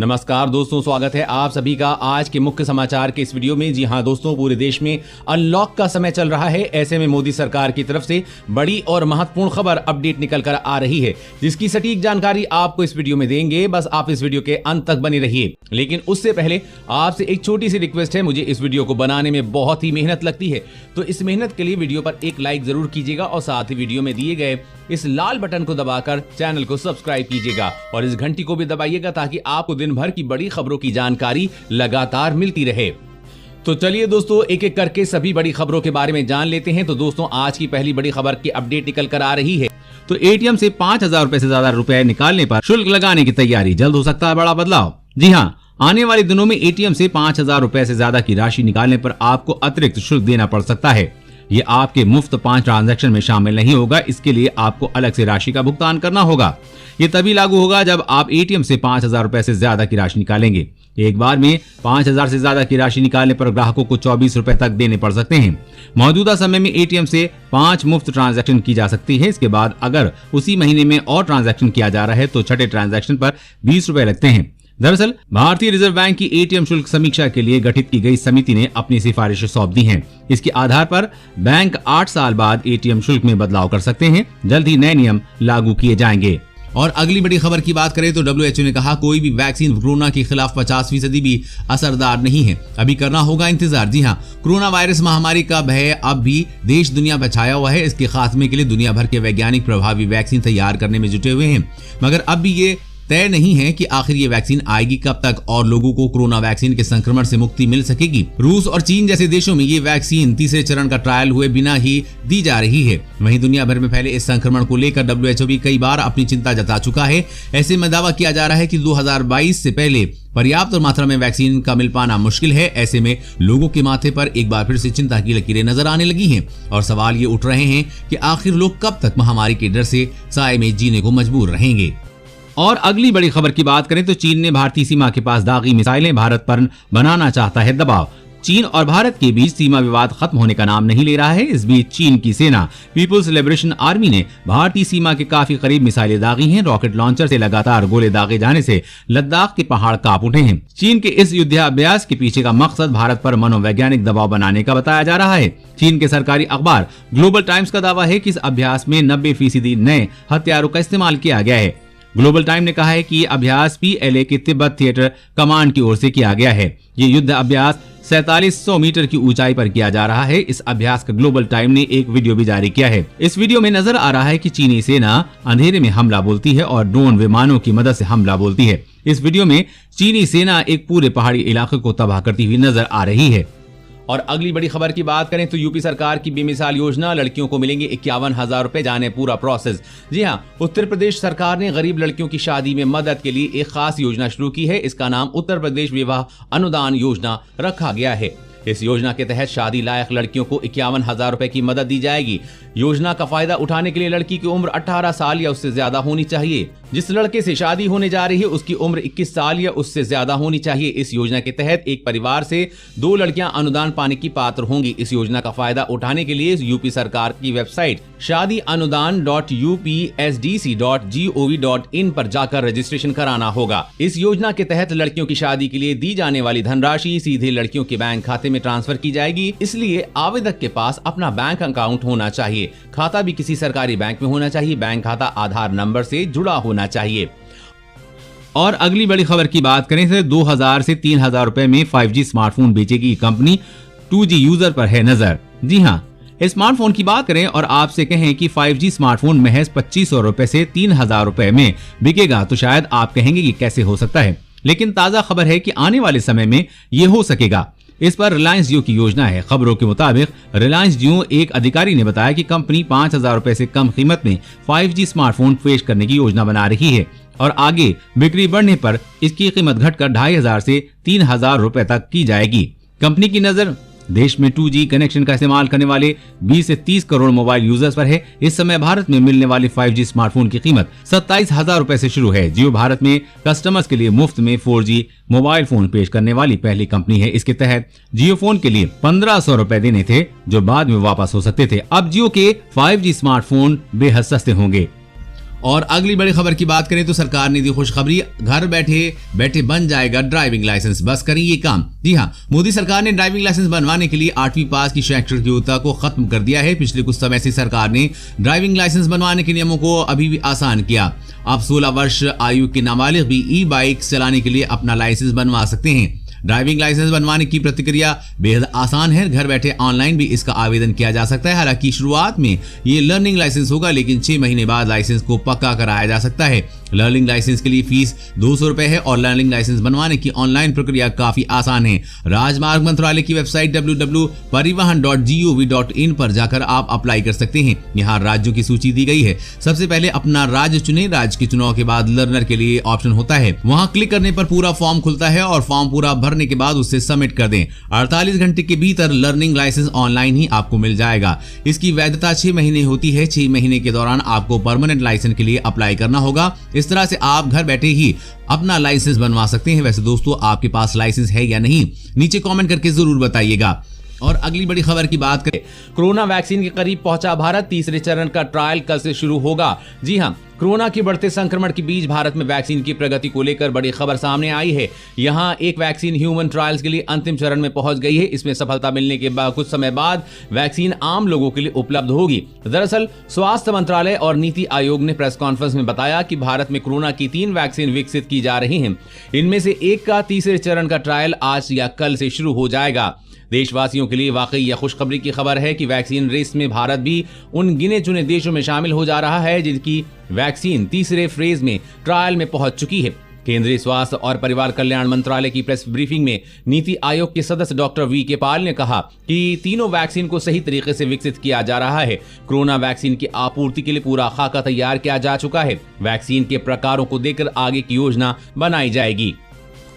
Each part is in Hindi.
नमस्कार दोस्तों, स्वागत है आप सभी का आज के मुख्य समाचार के इस वीडियो में। जी हां दोस्तों, पूरे देश में अनलॉक का समय चल रहा है। ऐसे में मोदी सरकार की तरफ से बड़ी और महत्वपूर्ण खबर अपडेट निकल कर आ रही है, जिसकी सटीक जानकारी आपको इस वीडियो में देंगे। बस आप इस वीडियो के अंत तक बने रहिए। लेकिन उससे पहले आपसे एक छोटी सी रिक्वेस्ट है। मुझे इस वीडियो को बनाने में बहुत ही मेहनत लगती है, तो इस मेहनत के लिए वीडियो पर एक लाइक जरूर कीजिएगा और साथ ही वीडियो में दिए गए इस लाल बटन को दबाकर चैनल को सब्सक्राइब कीजिएगा और इस घंटी को भी दबाइएगा ताकि आपको दिन भर की बड़ी खबरों की जानकारी लगातार मिलती रहे। तो चलिए दोस्तों, एक एक करके सभी बड़ी खबरों के बारे में जान लेते हैं। तो दोस्तों, आज की पहली बड़ी खबर की अपडेट निकल कर आ रही है। तो एटीएम से 5,000 रुपए से ज्यादा रुपए निकालने पर शुल्क लगाने की तैयारी, जल्द हो सकता है बड़ा बदलाव। जी हाँ, आने वाले दिनों में एटीएम से 5,000 रुपए से ज्यादा की राशि निकालने पर आपको अतिरिक्त शुल्क देना पड़ सकता है। ये आपके मुफ्त 5 ट्रांजैक्शन में शामिल नहीं होगा। इसके लिए आपको अलग से राशि का भुगतान करना होगा। ये तभी लागू होगा जब आप एटीएम से 5,000 रुपए से ज्यादा की राशि निकालेंगे। एक बार में 5,000 से ज्यादा की राशि निकालने पर ग्राहकों को 24 रुपए तक देने पड़ सकते हैं। मौजूदा समय में एटीएम से 5 मुफ्त ट्रांजैक्शन की जा सकती है। इसके बाद अगर उसी महीने में और ट्रांजैक्शन किया जा रहा है तो छठे ट्रांजैक्शन पर 20 रुपए लगते हैं। दरअसल भारतीय रिजर्व बैंक की एटीएम शुल्क समीक्षा के लिए गठित की गई समिति ने अपनी सिफारिशें सौंप दी हैं। इसके आधार पर बैंक 8 साल बाद एटीएम शुल्क में बदलाव कर सकते हैं। जल्द ही नए नियम लागू किए जाएंगे। और अगली बड़ी खबर की बात करें तो WHO ने कहा कोई भी वैक्सीन कोरोना के खिलाफ 50% भी असरदार नहीं है, अभी करना होगा इंतजार। जी हाँ, कोरोना वायरस महामारी का भय अब भी देश दुनिया में छाया हुआ है। इसके खात्मे के लिए दुनिया भर के वैज्ञानिक प्रभावी वैक्सीन तैयार करने में जुटे हुए हैं, मगर अब भी ये तय नहीं है कि आखिर ये वैक्सीन आएगी कब तक और लोगों को कोरोना वैक्सीन के संक्रमण से मुक्ति मिल सकेगी। रूस और चीन जैसे देशों में ये वैक्सीन तीसरे चरण का ट्रायल हुए बिना ही दी जा रही है। वहीं दुनिया भर में फैले इस संक्रमण को लेकर WHO भी कई बार अपनी चिंता जता चुका है। ऐसे में दावा किया जा रहा है कि 2022 से पहले पर्याप्त मात्रा में वैक्सीन का मिल पाना मुश्किल है। ऐसे में लोगों के माथे पर एक बार फिर से चिंता की लकीरें नजर आने लगी हैं और सवाल ये उठ रहे हैं कि आखिर लोग कब तक महामारी के डर से साए में जीने को मजबूर रहेंगे। और अगली बड़ी खबर की बात करें तो चीन ने भारतीय सीमा के पास दागी मिसाइलें भारत पर बनाना चाहता है दबाव। चीन और भारत के बीच सीमा विवाद खत्म होने का नाम नहीं ले रहा है। इस बीच चीन की सेना पीपुल्स लिबरेशन आर्मी ने भारतीय सीमा के काफी करीब मिसाइलें दागी हैं। रॉकेट लॉन्चर से लगातार गोले दागे जाने से लद्दाख के पहाड़ कांप उठे हैं। चीन के इस युद्धाभ्यास के पीछे का मकसद भारत पर मनोवैज्ञानिक दबाव बनाने का बताया जा रहा है। चीन के सरकारी अखबार ग्लोबल टाइम्स का दावा है कि इस अभ्यास में 90% नए हथियारों का इस्तेमाल किया गया है। ग्लोबल टाइम ने कहा है कि ये अभ्यास PLA के तिब्बत थिएटर कमांड की ओर से किया गया है। ये युद्ध अभ्यास 4700 मीटर की ऊंचाई पर किया जा रहा है। इस अभ्यास का ग्लोबल टाइम ने एक वीडियो भी जारी किया है। इस वीडियो में नजर आ रहा है कि चीनी सेना अंधेरे में हमला बोलती है और ड्रोन विमानों की मदद से हमला बोलती है। इस वीडियो में चीनी सेना एक पूरे पहाड़ी इलाके को तबाह करती हुई नजर आ रही है। और अगली बड़ी खबर की बात करें तो यूपी सरकार की बेमिसाल योजना, लड़कियों को मिलेंगे 51,000 रुपए, जाने पूरा प्रोसेस। जी हाँ, उत्तर प्रदेश सरकार ने गरीब लड़कियों की शादी में मदद के लिए एक खास योजना शुरू की है। इसका नाम उत्तर प्रदेश विवाह अनुदान योजना रखा गया है। इस योजना के तहत शादी लायक लड़कियों को 51,000 रुपए की मदद दी जाएगी। योजना का फायदा उठाने के लिए लड़की की उम्र 18 साल या उससे ज्यादा होनी चाहिए। जिस लड़के से शादी होने जा रही है उसकी उम्र 21 साल या उससे ज्यादा होनी चाहिए। इस योजना के तहत एक परिवार से 2 लड़कियां अनुदान पाने की पात्र होंगी। इस योजना का फायदा उठाने के लिए यूपी सरकार की वेबसाइट shaadianudan.upsdc.gov.in पर जाकर रजिस्ट्रेशन कराना होगा। इस योजना के तहत लड़कियों की शादी के लिए दी जाने वाली धनराशि सीधे लड़कियों के बैंक खाते में ट्रांसफर की जाएगी। इसलिए आवेदक के पास अपना बैंक अकाउंट होना चाहिए। खाता भी किसी सरकारी बैंक में होना चाहिए। बैंक खाता आधार नंबर से जुड़ा होना चाहिए। और अगली बड़ी खबर की बात करें तो 2,000 से 3,000 रुपए में 5G smartphone बेचेगी company. 2G user पर है नजर। जी हाँ, स्मार्टफोन की बात करें और आपसे कहें कि 5G स्मार्टफोन महज 2,500 रुपए से 3,000 रुपए में बिकेगा तो शायद आप कहेंगे कि कैसे हो सकता है, लेकिन ताजा खबर है कि आने वाले समय में ये हो सकेगा। इस पर रिलायंस जियो की योजना है। खबरों के मुताबिक रिलायंस जियो एक अधिकारी ने बताया कि कंपनी 5,000 रुपए से कम कीमत में 5G स्मार्टफोन पेश करने की योजना बना रही है और आगे बिक्री बढ़ने पर इसकी कीमत घटकर 2,500 से 3,000 रुपए तक की जाएगी। कंपनी की नजर देश में 2G कनेक्शन का इस्तेमाल करने वाले 20 से 30 करोड़ मोबाइल यूजर्स पर है। इस समय भारत में मिलने वाले 5G स्मार्टफोन की कीमत 27,000 रुपए से शुरू है। जियो भारत में कस्टमर्स के लिए मुफ्त में 4G मोबाइल फोन पेश करने वाली पहली कंपनी है। इसके तहत जियो फोन के लिए 1,500 रुपए देने थे जो बाद में वापस हो सकते थे। अब जियो के 5G स्मार्टफोन बेहद सस्ते होंगे। और अगली बड़ी खबर की बात करें तो सरकार ने दी खुशखबरी, घर बैठे बैठे बन जाएगा ड्राइविंग लाइसेंस, बस करें ये काम। जी हाँ, मोदी सरकार ने ड्राइविंग लाइसेंस बनवाने के लिए 8वीं पास की शैक्षणिक योग्यता को खत्म कर दिया है। पिछले कुछ समय से सरकार ने ड्राइविंग लाइसेंस बनवाने के नियमों को अभी भी आसान किया। अब 16 वर्ष आयु के नाबालिग भी ई बाइक चलाने के लिए अपना लाइसेंस बनवा सकते हैं। ड्राइविंग लाइसेंस बनवाने की प्रक्रिया बेहद आसान है। घर बैठे ऑनलाइन भी इसका आवेदन किया जा सकता है। हालांकि शुरुआत में ये लर्निंग लाइसेंस होगा, लेकिन 6 महीने बाद लाइसेंस को पक्का कराया जा सकता है। लर्निंग लाइसेंस के लिए फीस 200 रुपए है और लर्निंग लाइसेंस बनवाने की ऑनलाइन प्रक्रिया काफी आसान है। राजमार्ग मंत्रालय की वेबसाइट www.parivahan.gov.in पर जाकर आप अप्लाई कर सकते हैं। यहाँ राज्यों की सूची दी गई है। सबसे पहले अपना राज्य चुनें। राज्य के चुनाव के बाद लर्नर के लिए ऑप्शन होता है। वहाँ क्लिक करने पर पूरा फॉर्म खुलता है और फॉर्म पूरा भरने के बाद उसे सबमिट कर दें। 48 घंटे के भीतर लर्निंग लाइसेंस ऑनलाइन ही आपको मिल जाएगा। इसकी वैधता 6 महीने होती है। 6 महीने के दौरान आपको परमानेंट लाइसेंस के लिए अप्लाई करना होगा। इस तरह से आप घर बैठे ही अपना लाइसेंस बनवा सकते हैं। वैसे दोस्तों, आपके पास लाइसेंस है या नहीं, नीचे कमेंट करके जरूर बताइएगा। और अगली बड़ी खबर की बात करें, कोरोना वैक्सीन के करीब पहुंचा भारत, तीसरे चरण का ट्रायल कल से शुरू होगा। जी हां, कोरोना के बढ़ते संक्रमण के बीच भारत में वैक्सीन की प्रगति को लेकर बड़ी खबर सामने आई है। यहां एक वैक्सीन ह्यूमन ट्रायल्स के लिए अंतिम चरण में पहुंच गई है। इसमें सफलता मिलने के बाद कुछ समय बाद वैक्सीन आम लोगों के लिए उपलब्ध होगी। दरअसल स्वास्थ्य मंत्रालय और नीति आयोग ने प्रेस कॉन्फ्रेंस में बताया कि भारत में कोरोना की 3 वैक्सीन विकसित की जा रही हैं। इनमें से एक का तीसरे चरण का ट्रायल आज या कल से शुरू हो जाएगा। देशवासियों के लिए वाकई यह खुशखबरी की खबर है कि वैक्सीन रेस में भारत भी उन गिने चुने देशों में शामिल हो जा रहा है जिनकी वैक्सीन तीसरे फेज में ट्रायल में पहुंच चुकी है। केंद्रीय स्वास्थ्य और परिवार कल्याण मंत्रालय की प्रेस ब्रीफिंग में नीति आयोग के सदस्य डॉक्टर वी.के. पाल ने कहा कि तीनों वैक्सीन को सही तरीके से विकसित किया जा रहा है। कोरोना वैक्सीन की आपूर्ति के लिए पूरा खाका तैयार किया जा चुका है। वैक्सीन के प्रकारों को देखकर आगे की योजना बनाई जाएगी।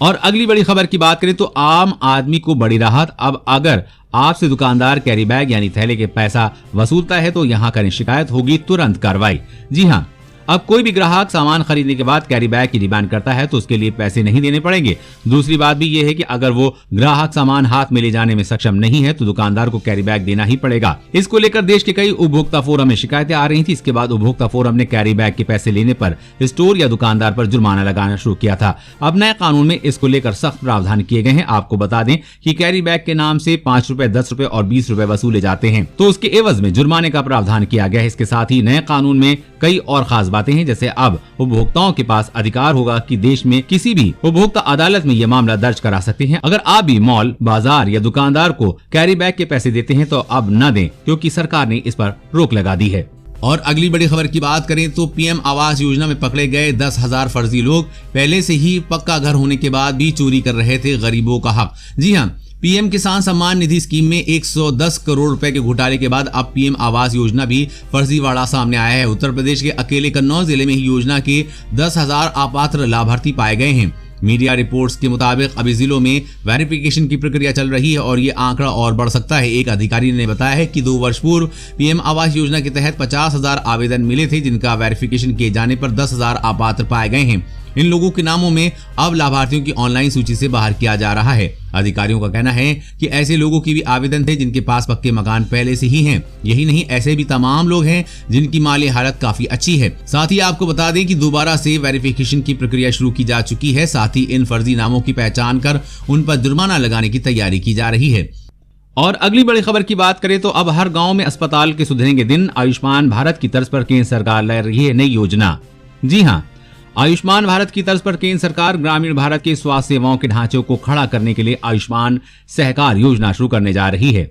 और अगली बड़ी खबर की बात करें तो आम आदमी को बड़ी राहत। अब अगर आपसे दुकानदार कैरी बैग यानी थैले के पैसा वसूलता है तो यहाँ करें शिकायत, होगी तुरंत कार्रवाई। जी हाँ, अब कोई भी ग्राहक सामान खरीदने के बाद कैरी बैग की डिमांड करता है तो उसके लिए पैसे नहीं देने पड़ेंगे। दूसरी बात भी यह है कि अगर वो ग्राहक सामान हाथ में ले जाने में सक्षम नहीं है तो दुकानदार को कैरी बैग देना ही पड़ेगा। इसको लेकर देश के कई उपभोक्ता फोरम में शिकायतें आ रही थी। इसके बाद उपभोक्ता फोरम ने कैरी बैग के पैसे लेने पर स्टोर या दुकानदार पर जुर्माना लगाना शुरू किया था। अब नए कानून में इसको लेकर सख्त प्रावधान किए गए हैं। आपको बता दें कि कैरी बैग के नाम से 5 रुपए, 10 रुपए और 20 रुपए वसूले जाते हैं तो उसके एवज में जुर्माने का प्रावधान किया गया है। इसके साथ ही नए कानून में कई और खास बातें हैं, जैसे अब उपभोक्ताओं के पास अधिकार होगा कि देश में किसी भी उपभोक्ता अदालत में यह मामला दर्ज करा सकते हैं। अगर आप भी मॉल, बाजार या दुकानदार को कैरी बैग के पैसे देते हैं तो अब न दें, क्योंकि सरकार ने इस पर रोक लगा दी है। और अगली बड़ी खबर की बात करें तो पीएम आवास योजना में पकड़े गए 10,000 फर्जी लोग पहले से ही पक्का घर होने के बाद भी चोरी कर रहे थे गरीबों का हक। जी हाँ, पीएम किसान सम्मान निधि स्कीम में 110 करोड़ रुपए के घोटाले के बाद अब पीएम आवास योजना भी फर्जीवाड़ा सामने आया है। उत्तर प्रदेश के अकेले कन्नौज जिले में ही योजना के 10,000 अपात्र लाभार्थी पाए गए हैं। मीडिया रिपोर्ट्स के मुताबिक अभी जिलों में वेरिफिकेशन की प्रक्रिया चल रही है और ये आंकड़ा और बढ़ सकता है। एक अधिकारी ने बताया है कि 2 वर्ष पूर्व पीएम आवास योजना के तहत 50,000 आवेदन मिले थे, जिनका वेरिफिकेशन किए जाने पर 10,000 अपात्र पाए गए हैं। इन लोगों के नामों में अब लाभार्थियों की ऑनलाइन सूची से बाहर किया जा रहा है। अधिकारियों का कहना है कि ऐसे लोगों के भी आवेदन थे जिनके पास पक्के मकान पहले से ही हैं। यही नहीं, ऐसे भी तमाम लोग हैं जिनकी माली हालत काफी अच्छी है। साथ ही आपको बता दें कि दोबारा से वेरिफिकेशन की प्रक्रिया शुरू की जा चुकी है। साथ ही इन फर्जी नामों की पहचान कर उन पर जुर्माना लगाने की तैयारी की जा रही है। और अगली बड़ी खबर की बात करें तो अब हर गाँव में अस्पताल के सुधरेंगे दिन। आयुष्मान भारत की तर्ज पर केंद्र सरकार ला रही है नई योजना। जी हाँ, आयुष्मान भारत की तर्ज पर केंद्र सरकार ग्रामीण भारत के स्वास्थ्य सेवाओं के ढांचे को खड़ा करने के लिए आयुष्मान सहकार योजना शुरू करने जा रही है।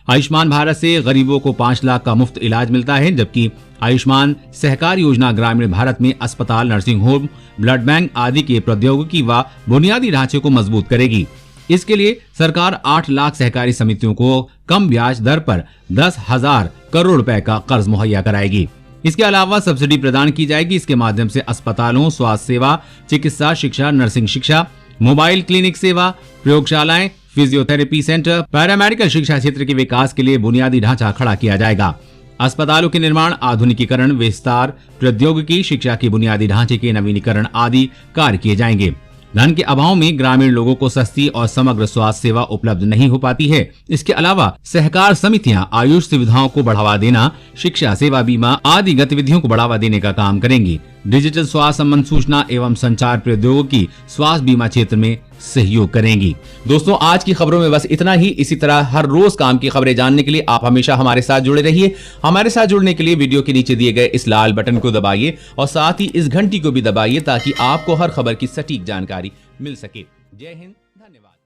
आयुष्मान भारत से गरीबों को 5 लाख का मुफ्त इलाज मिलता है, जबकि आयुष्मान सहकार योजना ग्रामीण भारत में अस्पताल, नर्सिंग होम, ब्लड बैंक आदि के प्रौद्योगिकी व बुनियादी ढांचे को मजबूत करेगी। इसके लिए सरकार 8 लाख सहकारी समितियों को कम ब्याज दर पर 10,000 करोड़ रुपए का कर्ज मुहैया कराएगी। इसके अलावा सब्सिडी प्रदान की जाएगी। इसके माध्यम से अस्पतालों, स्वास्थ्य सेवा, चिकित्सा शिक्षा, नर्सिंग शिक्षा, मोबाइल क्लिनिक सेवा, प्रयोगशालाएं, फिजियोथेरेपी सेंटर, पैरामेडिकल शिक्षा क्षेत्र के विकास के लिए बुनियादी ढांचा खड़ा किया जाएगा। अस्पतालों के निर्माण, आधुनिकीकरण, विस्तार, प्रौद्योगिकी, शिक्षा के बुनियादी ढांचे के नवीनीकरण आदि कार्य किए जाएंगे। धन के अभाव में ग्रामीण लोगों को सस्ती और समग्र स्वास्थ्य सेवा उपलब्ध नहीं हो पाती है। इसके अलावा सहकार समितियां आयुष सुविधाओं को बढ़ावा देना, शिक्षा, सेवा, बीमा आदि गतिविधियों को बढ़ावा देने का काम करेंगी। डिजिटल स्वास्थ्य संबंध सूचना एवं संचार प्रौद्योगिकी स्वास्थ्य बीमा क्षेत्र में सहयोग करेंगी। दोस्तों, आज की खबरों में बस इतना ही। इसी तरह हर रोज काम की खबरें जानने के लिए आप हमेशा हमारे साथ जुड़े रहिए। हमारे साथ जुड़ने के लिए वीडियो के नीचे दिए गए इस लाल बटन को दबाइए और साथ ही इस घंटी को भी दबाइए ताकि आपको हर खबर की सटीक जानकारी मिल सके। जय हिंद, धन्यवाद।